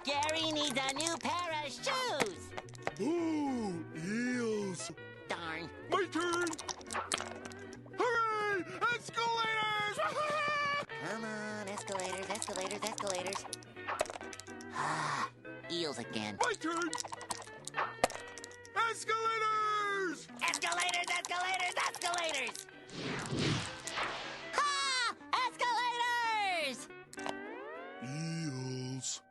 Gary needs a new pair of shoes. Ooh, eels. Darn. My turn. Hooray! Escalators! Come on, escalators, escalators, escalators. Ah, eels again. My turn. Escalators! Escalators, escalators, escalators! Ha! Escalators! Eels.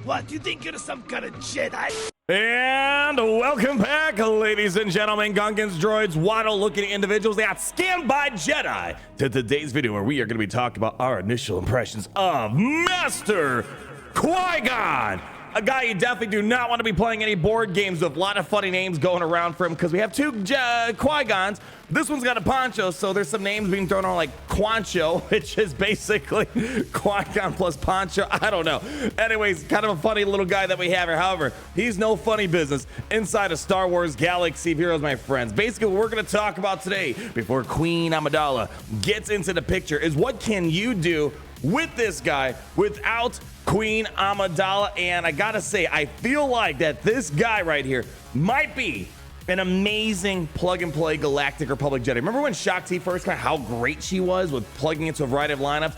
What, you think you're some kind of Jedi? And welcome back, ladies and gentlemen, Gungans, droids, waddle-looking individuals that stand by Jedi, to today's video where we are going to be talking about our initial impressions of Master Qui-Gon, a guy you definitely do not want to be playing any board games with. A lot of funny names going around for him because we have two Qui-Gons. This one's got a poncho, so there's some names being thrown on like Quancho, which is basically Qui-Gon plus poncho. I don't know. Anyways, kind of a funny little guy that we have here. However, he's no funny business inside a Star Wars galaxy of heroes, my friends. Basically, what we're going to talk about today, before Queen Amidala gets into the picture, is what can you do with this guy without Queen Amidala. And I gotta say, I feel like that this guy right here might be an amazing plug and play Galactic Republic Jedi. Remember when Shaak Ti first came out, how great she was with plugging into a variety of lineups?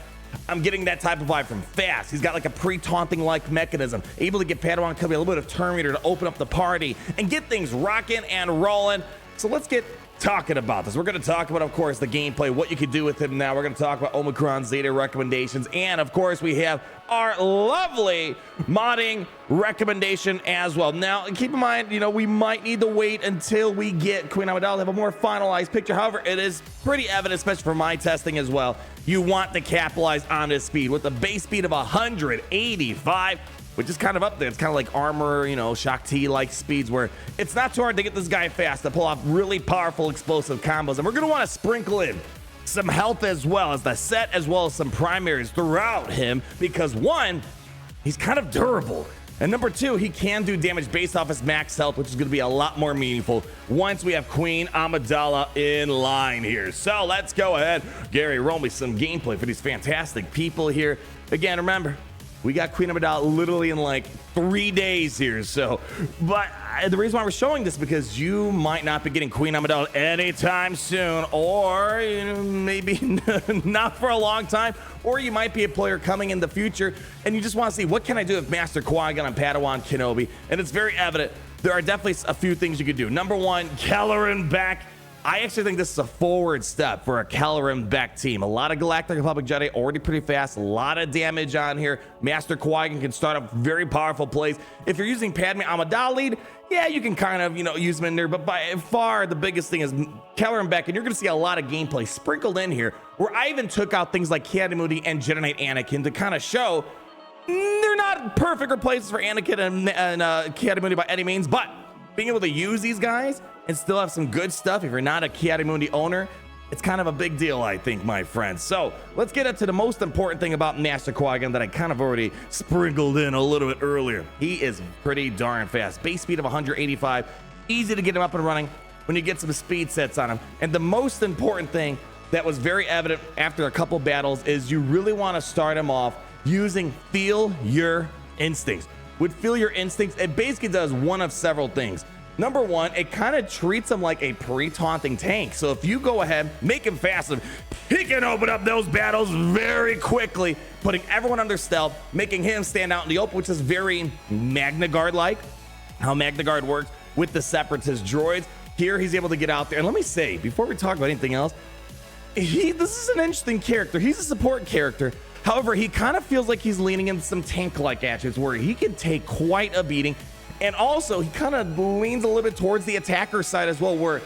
I'm getting that type of vibe from Fast. He's got like a pre-taunting like mechanism, able to get Padawan Cubby a little bit of Terminator to open up the party and get things rocking and rolling. So let's get talking about this. We're going to talk about, of course, the gameplay, what you can do with him now. We're going to talk about Omicron Zeta recommendations, and of course we have our lovely modding recommendation as well. Now keep in mind, you know, we might need to wait until we get Queen Amidala to have a more finalized picture. However, it is pretty evident, especially for my testing as well, you want to capitalize on this speed with a base speed of 185, which is kind of up there. It's kind of like armor, you know, Shaak Ti like speeds, where it's not too hard to get this guy fast to pull off really powerful explosive combos. And we're going to want to sprinkle in some health as well as the set, as well as some primaries throughout him, because one, he's kind of durable, and number two, he can do damage based off his max health, which is going to be a lot more meaningful once we have Queen Amidala in line here. So let's go ahead. Gary, roll me some gameplay for these fantastic people here. Again, remember, we got Queen Amidala literally in like 3 days here. So, but the reason why we're showing this is because you might not be getting Queen Amidala anytime soon, or you know, maybe not for a long time, or you might be a player coming in the future and you just want to see what can I do with Master Qui-Gon and Padawan Kenobi. And it's very evident there are definitely a few things you could do. Number one, Kelleran back. I actually think this is a forward step for a Kelleran Beck team. A lot of Galactic Republic Jedi already pretty fast, a lot of damage on here. Master Qui-Gon can start up very powerful plays. If you're using Padme Amidala lead, yeah, you can kind of, you know, use them in there, but by far the biggest thing is Kelleran Beck, and you're going to see a lot of gameplay sprinkled in here, where I even took out things like Ki-Adi-Mundi and Jedi Knight Anakin to kind of show they're not perfect replacements for Anakin and Ki-Adi-Mundi by any means, but being able to use these guys and still have some good stuff if you're not a Ki-Adi-Mundi owner, it's kind of a big deal, I think, my friends. So let's get into the most important thing about Master Qui-Gon that I kind of already sprinkled in a little bit earlier. He is pretty darn fast. Base speed of 185, easy to get him up and running when you get some speed sets on him. And the most important thing that was very evident after a couple battles is you really want to start him off using Feel Your Instincts. With Feel Your Instincts, it basically does one of several things. Number one, it kind of treats him like a pre-taunting tank. So if you go ahead, make him fast, he can open up those battles very quickly, putting everyone under stealth, making him stand out in the open, which is very Magna Guard-like, how Magna Guard works with the Separatist droids. Here, he's able to get out there. And let me say, before we talk about anything else, this is an interesting character. He's a support character. However, he kind of feels like he's leaning into some tank-like attributes where he can take quite a beating. And also, he kind of leans a little bit towards the attacker side as well, where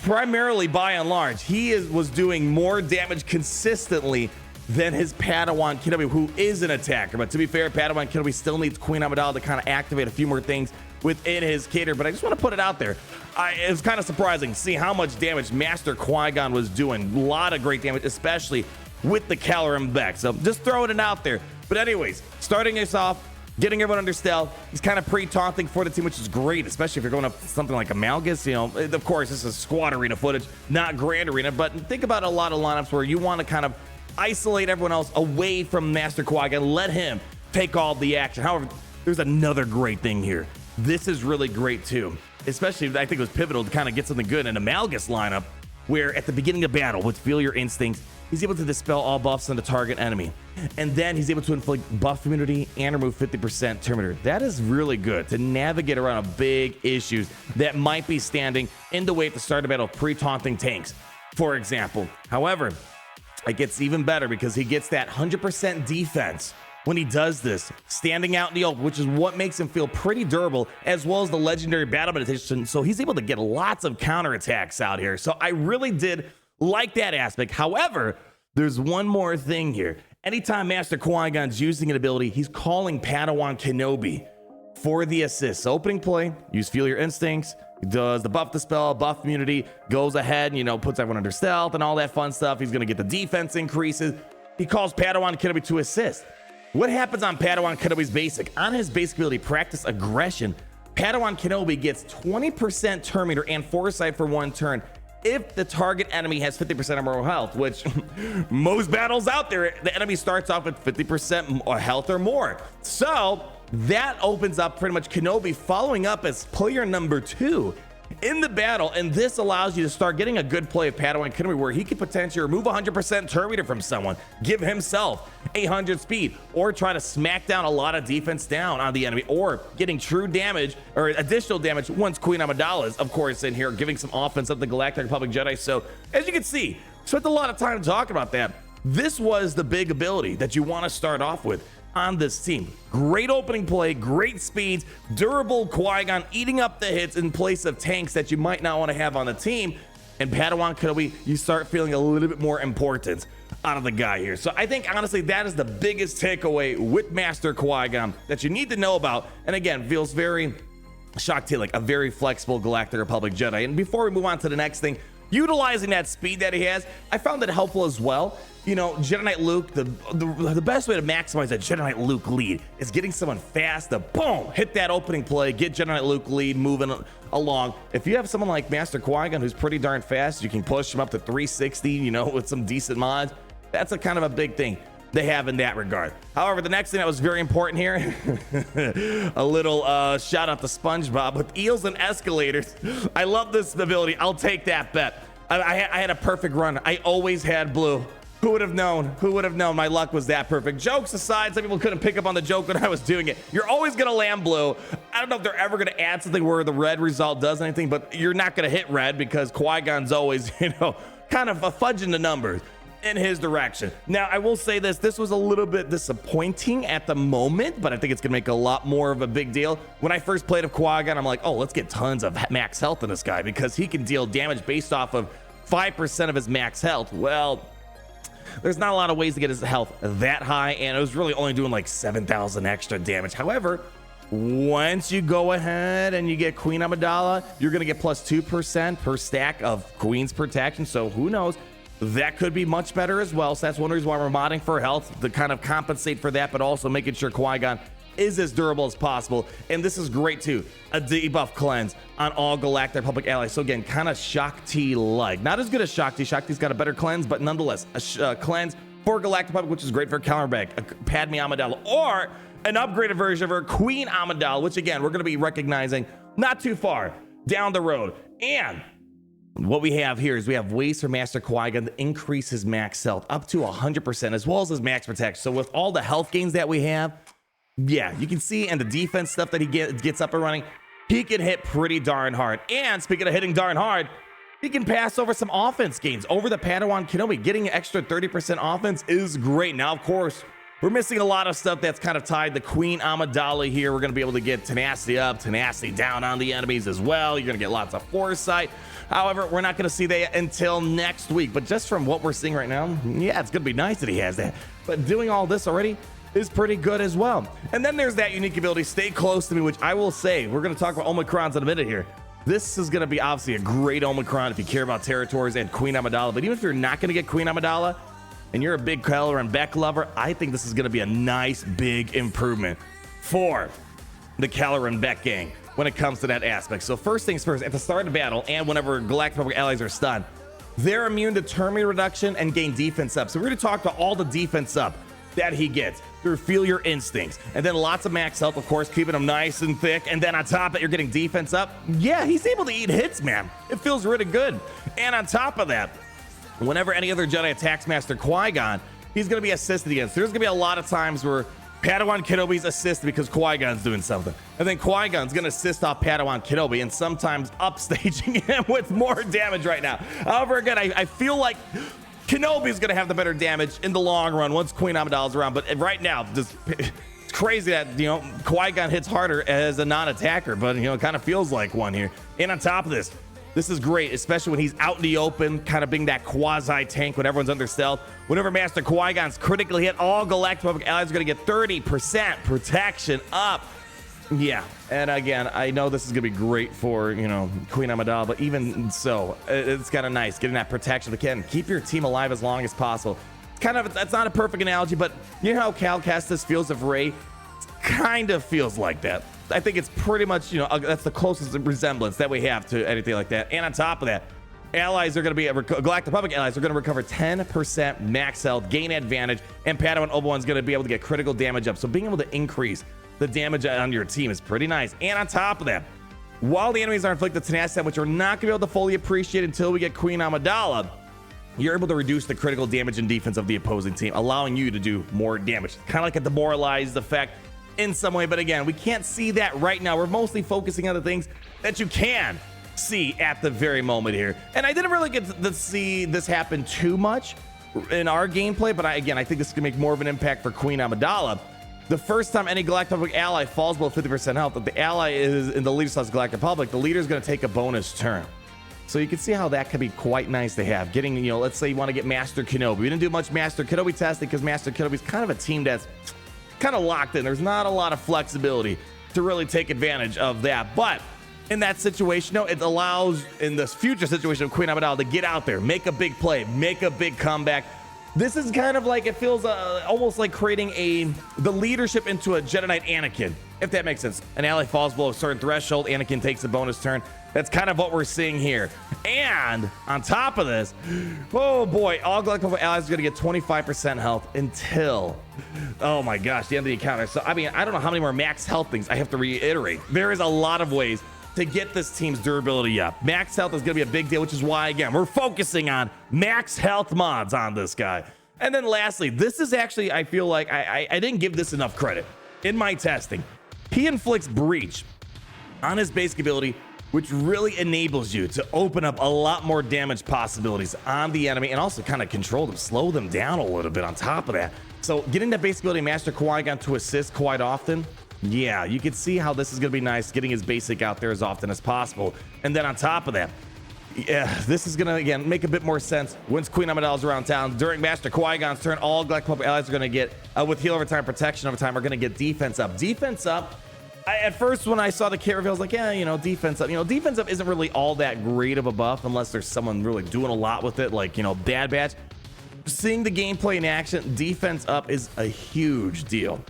primarily, by and large, he was doing more damage consistently than his Padawan Kenobi, who is an attacker. But to be fair, Padawan Kenobi still needs Queen Amidala to kind of activate a few more things within his cater. But I just want to put it out there. It was kind of surprising to see how much damage Master Qui-Gon was doing. A lot of great damage, especially with the Kelleran Beck. So just throwing it out there. But anyways, starting us off, getting everyone under stealth. He's kind of pre-taunting for the team, which is great, especially if you're going up something like Amalgus. You know, of course, this is squad arena footage, not grand arena, but think about a lot of lineups where you want to kind of isolate everyone else away from Master Qui-Gon, let him take all the action. However, there's another great thing here. This is really great too, especially I think it was pivotal to kind of get something good in Amalgus lineup, where at the beginning of battle with Feel Your Instincts, he's able to dispel all buffs on the target enemy. And then he's able to inflict buff immunity and remove 50% turn meter. That is really good to navigate around big issues that might be standing in the way at the start of battle of pre-taunting tanks, for example. However, it gets even better because he gets that 100% defense when he does this, standing out in the open, which is what makes him feel pretty durable, as well as the legendary battle meditation. So he's able to get lots of counterattacks out here. So I really did like that aspect. However, there's one more thing here. Anytime Master Qui-Gon's using an ability, he's calling Padawan Kenobi for the assist. So opening play, use Feel Your Instincts, does the buff dispel, buff immunity, goes ahead and, you know, puts everyone under stealth and all that fun stuff. He's gonna get the defense increases. He calls Padawan Kenobi to assist. What happens on Padawan Kenobi's basic? On his basic ability, Practice Aggression, Padawan Kenobi gets 20% turn meter and foresight for 1 turn if the target enemy has 50% or more health, which most battles out there, the enemy starts off with 50% health or more. So that opens up pretty much Kenobi following up as player number 2 in the battle, and this allows you to start getting a good play of Padawan Kenobi where he could potentially remove 100% turn meter from someone, give himself 800 speed, or try to smack down a lot of defense down on the enemy, or getting true damage or additional damage once Queen Amidala is, of course, in here, giving some offense of the Galactic Republic Jedi. So as you can see, spent a lot of time talking about that. This was the big ability that you want to start off with on this team. Great opening play, great speeds, durable Qui-Gon eating up the hits in place of tanks that you might not want to have on the team. And Padawan Kenobi, you start feeling a little bit more importance out of the guy here. So I think honestly that is the biggest takeaway with Master Qui-Gon that you need to know about. And again, feels very Shock-T-like, a very flexible Galactic Republic Jedi. And before we move on to the next thing, utilizing that speed that he has, I found it helpful as well. You know, Jedi Knight Luke, the best way to maximize a Jedi Knight Luke lead is getting someone fast to boom, hit that opening play, get Jedi Knight Luke lead moving along. If you have someone like Master Qui-Gon who's pretty darn fast, you can push him up to 360, you know, with some decent mods. That's a kind of a big thing they have in that regard. However, the next thing that was very important here, a little shout out to SpongeBob with eels and escalators. I love this ability. I'll take that bet. I had a perfect run. I always had blue. Who would have known? Who would have known my luck was that perfect? Jokes aside, some people couldn't pick up on the joke when I was doing it. You're always going to land blue. I don't know if they're ever going to add something where the red result does anything, but you're not going to hit red because Qui-Gon's always, you know, kind of fudging the numbers in his direction. Now, I will say this was a little bit disappointing at the moment, but I think it's going to make a lot more of a big deal. When I first played of Qui-Gon, I'm like, oh, let's get tons of max health in this guy because he can deal damage based off of 5% of his max health. Well, there's not a lot of ways to get his health that high, and it was really only doing like 7,000 extra damage. However, once you go ahead and you get Queen Amidala, you're going to get plus 2% per stack of Queen's protection. So who knows? That could be much better as well. So that's one reason why we're modding for health to kind of compensate for that, but also making sure Qui-Gon is as durable as possible. And this is great too, a debuff cleanse on all Galactic Republic allies. So again, kind of Shock-T-like, not as good as Shock-T. Shock-T's got a better cleanse, but nonetheless a cleanse for Galactic Republic, which is great for counterback, Padme Amidala, or an upgraded version of her, Queen Amidala, which again we're going to be recognizing not too far down the road. And what we have here is we have ways for Master Qui-Gon to increase his max health up to 100%, as well as his max protection. So with all the health gains that we have, yeah, you can see, and the defense stuff that he gets up and running, he can hit pretty darn hard. And speaking of hitting darn hard, he can pass over some offense gains over the Padawan Kenobi. Getting an extra 30% offense is great. Now, of course, we're missing a lot of stuff that's kind of tied to Queen Amidala here. We're going to be able to get tenacity up, tenacity down on the enemies as well. You're going to get lots of foresight. However, we're not going to see that until next week. But just from what we're seeing right now, yeah, it's going to be nice that he has that. But doing all this already is pretty good as well. And then there's that unique ability, Stay Close to Me, which I will say, we're going to talk about Omicrons in a minute here. This is going to be obviously a great Omicron if you care about territories and Queen Amidala. But even if you're not going to get Queen Amidala and you're a big Kylo and Beck lover, I think this is going to be a nice big improvement for the Kylo and Beck gang when it comes to that aspect. So first things first, at the start of the battle and whenever Galactic Republic allies are stunned, they're immune to turn meter reduction and gain defense up. So we're going to talk to all the defense up that he gets through Feel Your Instincts. And then lots of max health, of course, keeping him nice and thick. And then on top of that, you're getting defense up. Yeah, he's able to eat hits, man. It feels really good. And on top of that, whenever any other Jedi attacks Master Qui-Gon, he's going to be assisted against. There's going to be a lot of times where Padawan Kenobi's assisted because Qui-Gon's doing something. And then Qui-Gon's going to assist off Padawan Kenobi and sometimes upstaging him with more damage right now. However, again, I feel like Kenobi's going to have the better damage in the long run once Queen Amidala's around. But right now, just it's crazy that, you know, Qui-Gon hits harder as a non-attacker, but, you know, it kind of feels like one here. And on top of this, this is great, especially when he's out in the open, kind of being that quasi-tank when everyone's under stealth. Whenever Master Qui-Gon's critically hit, all Galactic Republic allies are going to get 30% protection up. Yeah, and again, I know this is going to be great for, you know, Queen Amidala, but even so, it's kind of nice getting that protection. Again, keep your team alive as long as possible. Kind of, that's not a perfect analogy, but you know how Cal Kestis feels of Rey? It kind of feels like that. I think it's pretty much, you know, that's the closest resemblance that we have to anything like that. And on top of that, allies are going to be, Galactic Republic allies are going to recover 10% max health, gain advantage, and Padawan Obi-Wan's going to be able to get critical damage up. So being able to increase the damage on your team is pretty nice. And on top of that, while the enemies are inflicted tenacity, which we're not going to be able to fully appreciate until we get Queen Amidala, you're able to reduce the critical damage and defense of the opposing team, allowing you to do more damage. Kind of like a demoralized effect in some way, but again, we can't see that right now. We're mostly focusing on the things that you can see at the very moment here. And I didn't really get to see this happen too much in our gameplay, but I think this is gonna make more of an impact for Queen Amidala. The first time any Galactic Republic ally falls below 50% health, if the ally is in the leader slash Galactic Republic, the leader is going to take a bonus turn. So you can see how that could be quite nice to have. Getting, you know, let's say you want to get Master Kenobi. We didn't do much Master Kenobi testing because Master Kenobi is kind of a team that's kind of locked in. There's not a lot of flexibility to really take advantage of that. But in that situation, no, it allows, in this future situation of Queen Amidala, to get out there, make a big play, make a big comeback. This is kind of like, it feels almost like creating the leadership into a Jedi Knight Anakin, if that makes sense. An ally falls below a certain threshold, Anakin takes a bonus turn. That's kind of what we're seeing here. And on top of this, oh boy, all Galactic allies are going to get 25% health until, oh my gosh, the end of the encounter. So, I mean, I don't know how many more max health things I have to reiterate. There is a lot of ways to get this team's durability up. Max health is going to be a big deal, which is why, again, we're focusing on max health mods on this guy. And then lastly, this is actually, I feel like I didn't give this enough credit in my testing. He inflicts breach on his basic ability, which really enables you to open up a lot more damage possibilities on the enemy and also kind of control them, slow them down a little bit on top of that. So getting that basic ability Master Qui-Gon to assist quite often, yeah, you can see how this is going to be nice, getting his basic out there as often as possible. And then on top of that, yeah, this is going to, again, make a bit more sense once Queen Amidala's around town. During Master Qui-Gon's turn, all Galactic Republic allies are going to get, with heal over time, protection over time, are going to get defense up. Defense up, at first when I saw the kit reveal, I was like, yeah, you know, defense up. You know, defense up isn't really all that great of a buff unless there's someone really doing a lot with it, like, you know, Bad Batch. Seeing the gameplay in action, defense up is a huge deal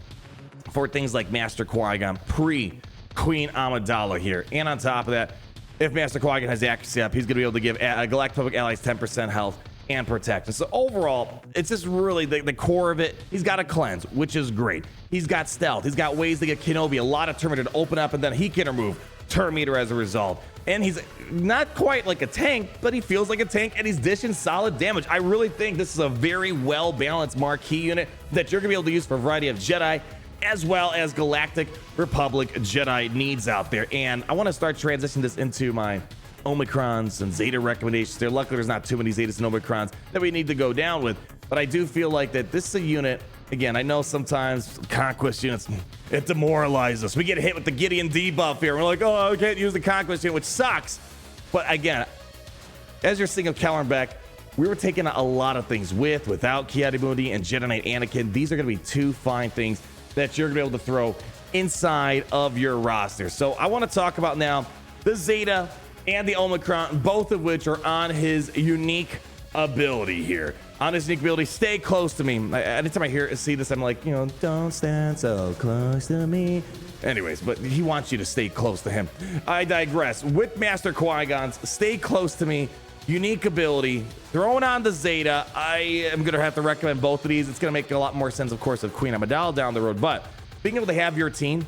for things like Master Qui-Gon pre-Queen Amidala here. And on top of that, if Master Qui-Gon has accuracy up, he's going to be able to give Galactic Republic allies 10% health and protection. So overall, it's just really the core of it. He's got a cleanse, which is great. He's got stealth. He's got ways to get Kenobi a lot of turn meter to open up, and then he can remove turn meter as a result. And he's not quite like a tank, but he feels like a tank, and he's dishing solid damage. I really think this is a very well-balanced marquee unit that you're going to be able to use for a variety of Jedi as well as Galactic Republic Jedi needs out there. And I want to start transitioning this into my Omicrons and Zeta recommendations there. Luckily, there's not too many Zetas and Omicrons that we need to go down with, but I do feel like that this is a unit. Again, I know sometimes Conquest units, it demoralizes us. We get hit with the Gideon debuff here. We're like, oh, I can't use the Conquest unit, which sucks. But again, as you're seeing of Caloran back, we were taking a lot of things without Ki-Adi-Mundi and Jedi Knight Anakin. These are going to be two fine things that you're going to be able to throw inside of your roster. So I want to talk about now the Zeta and the Omicron, both of which are on his unique ability here. On his unique ability, stay close to me. Anytime I see this, I'm like, you know, don't stand so close to me. Anyways, but he wants you to stay close to him. I digress. With Master Qui-Gon's stay close to me unique ability. Throwing on the Zeta, I am going to have to recommend both of these. It's going to make a lot more sense, of course, of Queen Amidala down the road. But being able to have your team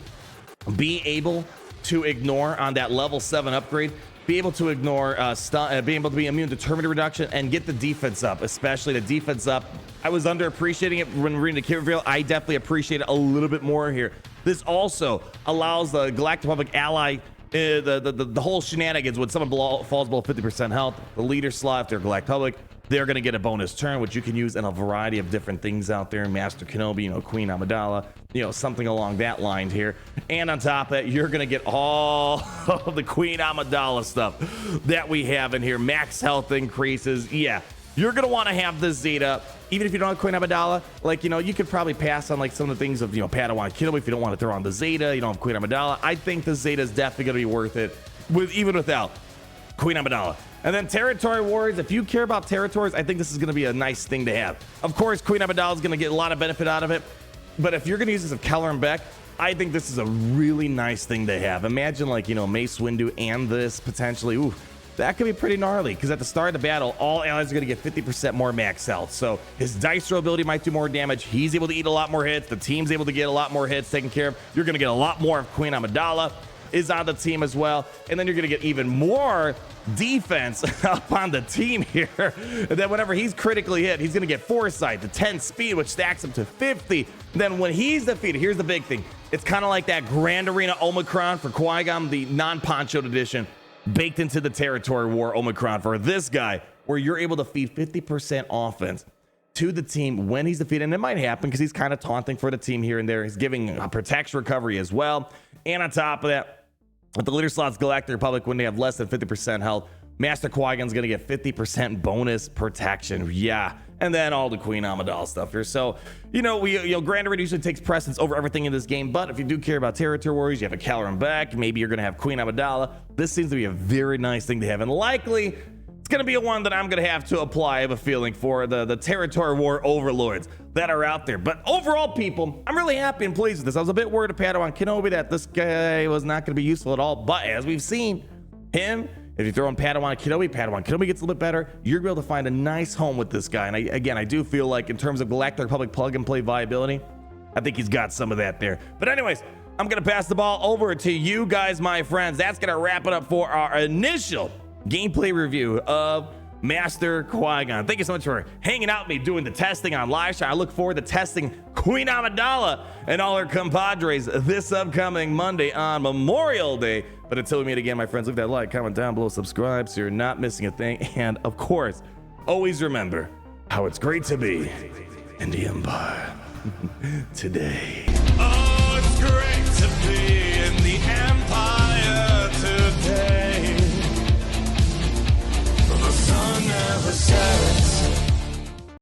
be able to ignore on that level 7 upgrade, be able to ignore being able to be immune to terminator reduction and get the defense up, especially the defense up. I was underappreciating it when reading the kit reveal. I definitely appreciate it a little bit more here. This also allows the Galactic Republic ally the whole shenanigans when someone falls below 50% health. The leader slot, if they're Galactic Republic, they're going to get a bonus turn, which you can use in a variety of different things out there. Master Kenobi, you know, Queen Amidala, you know, something along that line here. And on top of that, you're going to get all of the Queen Amidala stuff that we have in here. Max health increases. Yeah, you're going to want to have the Zeta. Even if you don't have Queen Amidala, like, you know, you could probably pass on like some of the things of, you know, Padawan Kenobi if you don't want to throw on the Zeta. You don't have Queen Amidala. I think the Zeta is definitely going to be worth it even without Queen Amidala. And then Territory Wars, if you care about territories, I think this is going to be a nice thing to have. Of course, Queen Amidala is going to get a lot of benefit out of it. But if you're going to use this of Keller and Beck, I think this is a really nice thing to have. Imagine, like, you know, Mace Windu and this potentially. Ooh, that could be pretty gnarly, because at the start of the battle, all allies are going to get 50% more max health. So his dice roll ability might do more damage. He's able to eat a lot more hits. The team's able to get a lot more hits taken care of. You're going to get a lot more of Queen Amidala is on the team as well. And then you're going to get even more defense up on the team here. And then whenever he's critically hit, he's going to get foresight to 10 speed, which stacks him to 50. Then when he's defeated, here's the big thing. It's kind of like that Grand Arena Omicron for Qui-Gon, the non-ponchoed edition, baked into the Territory War Omicron for this guy, where you're able to feed 50% offense to the team when he's defeated. And it might happen because he's kind of taunting for the team here and there. He's giving a protection recovery as well. And on top of that, with the leader slots, Galactic Republic, when they have less than 50% health, Master Qui-Gon's going to get 50% bonus protection. Yeah. And then all the Queen Amidala stuff here. So, you know, Grand Arena usually takes precedence over everything in this game. But if you do care about Territory Warriors, you have a Keller and Beck, maybe you're going to have Queen Amidala. This seems to be a very nice thing to have. And likely, it's going to be a one that I'm going to have to apply, I have a feeling, for the Territory War Overlords that are out there. But overall, people, I'm really happy and pleased with this. I was a bit worried of Padawan Kenobi that this guy was not going to be useful at all. But as we've seen, him, if you throw in Padawan Kenobi gets a little bit better. You're going to be able to find a nice home with this guy. And I do feel like in terms of Galactic Republic plug-and-play viability, I think he's got some of that there. But anyways, I'm going to pass the ball over to you guys, my friends. That's going to wrap it up for our initial gameplay review of Master Qui-Gon. Thank you so much for hanging out with me doing the testing on live stream. I look forward to testing Queen Amidala and all her compadres this upcoming Monday on Memorial Day. But until we meet again, my friends, leave that like, comment down below, subscribe so you're not missing a thing. And of course, always remember how it's great to be in the Empire today.